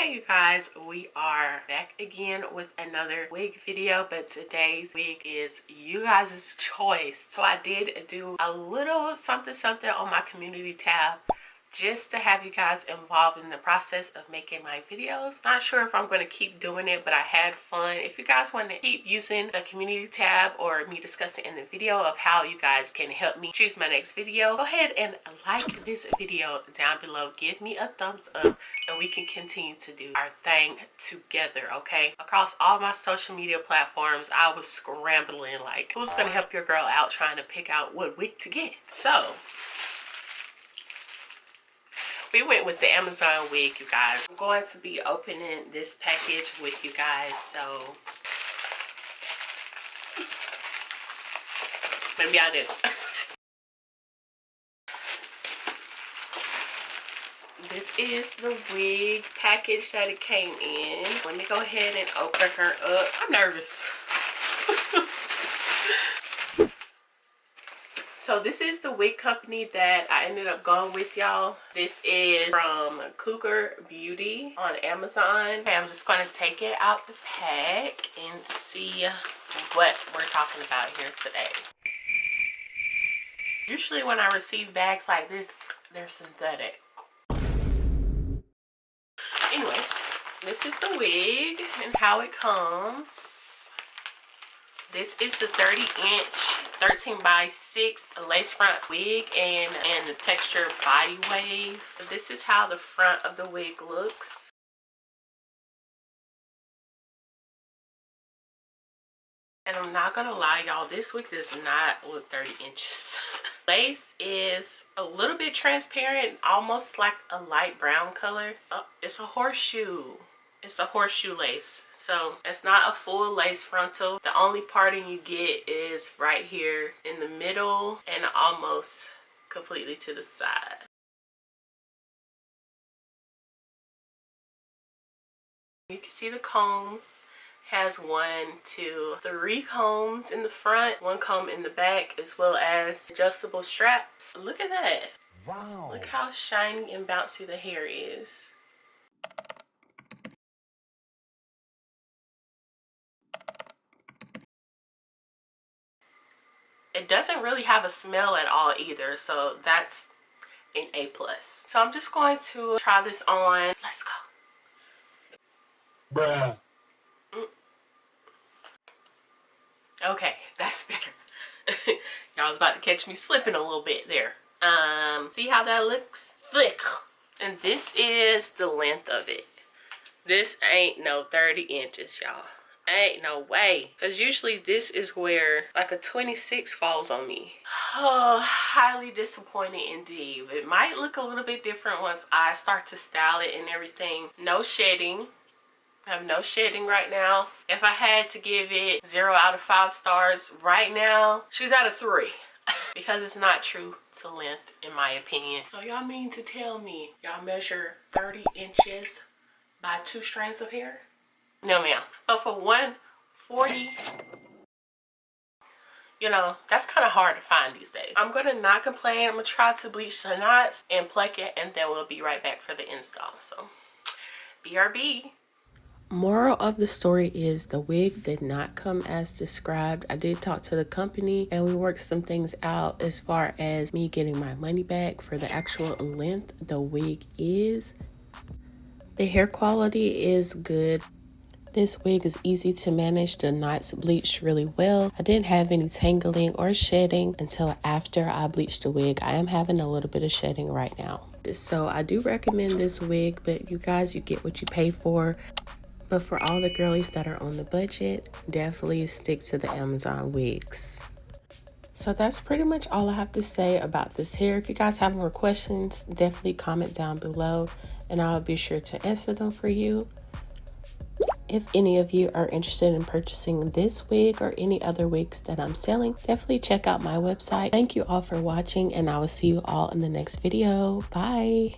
Hey you guys, we are back again with another wig video, but today's wig is you guys' choice. So I did do a little something on my community tab just to have you guys involved in the process of making my videos. Not sure if I'm going to keep doing it, but I had fun. If you guys want to keep using the community tab or me discussing in the video of how you guys can help me choose my next video, go ahead and like this video down below. Give me a thumbs up and we can continue to do our thing together, okay? Across all my social media platforms, I was scrambling like, who's going to help your girl out trying to pick out what wig to get? So we went with the Amazon wig, you guys. I'm going to be opening this package with you guys, so maybe I do. This is the wig package that it came in. Let me go ahead and open her up. I'm nervous. So this is the wig company that I ended up going with, y'all. This is from Cougar Beauty on Amazon. Okay, I'm just going to take it out the pack and see what we're talking about here today. Usually when I receive bags like this, they're synthetic. Anyways, this is the wig and how it comes. This is the 30-inch 13 by 6 lace front wig and the texture body wave. This is how the front of the wig looks. And I'm not gonna lie, y'all, this wig does not look 30 inches. Lace is a little bit transparent, almost like a light brown color. Oh, it's a horseshoe. It's the horseshoe lace, so it's not a full lace frontal. The only parting you get is right here in the middle and almost completely to the side. You can see the combs. Has 1, 2, 3 combs in the front, 1 comb in the back, as well as adjustable straps. Look at that. Wow. Look how shiny and bouncy the hair is. It doesn't really have a smell at all either, so that's an A+. So I'm just going to try this on. Let's go. Bruh. Okay, that's better. Y'all was about to catch me slipping a little bit there. See how that looks? Thick. And this is the length of it. This ain't no 30 inches, y'all. Ain't no way, because usually this is where like a 26 falls on me. Oh, highly disappointing indeed. It might look a little bit different once I start to style it and everything. No shedding. I have no shedding right now. If I had to give it 0 out of 5 stars right now, she's at a 3 because it's not true to length in my opinion. So y'all mean to tell me y'all measure 30 inches by 2 strands of hair? No ma'am. But for 140, you know, that's kind of hard to find these days. I'm gonna not complain. I'm gonna try to bleach the knots and pluck it, and then we'll be right back for the install. So BRB. Moral of the story is the wig did not come as described. I did talk to the company and we worked some things out as far as me getting my money back for the actual length the wig is. The hair quality is good. This wig is easy to manage. The knots bleached really well. I didn't have any tangling or shedding until after I bleached the wig. I am having a little bit of shedding right now. So I do recommend this wig, but you guys, you get what you pay for. But for all the girlies that are on the budget, definitely stick to the Amazon wigs. So that's pretty much all I have to say about this hair. If you guys have more questions, definitely comment down below and I'll be sure to answer them for you. If any of you are interested in purchasing this wig or any other wigs that I'm selling, definitely check out my website. Thank you all for watching and I will see you all in the next video. Bye.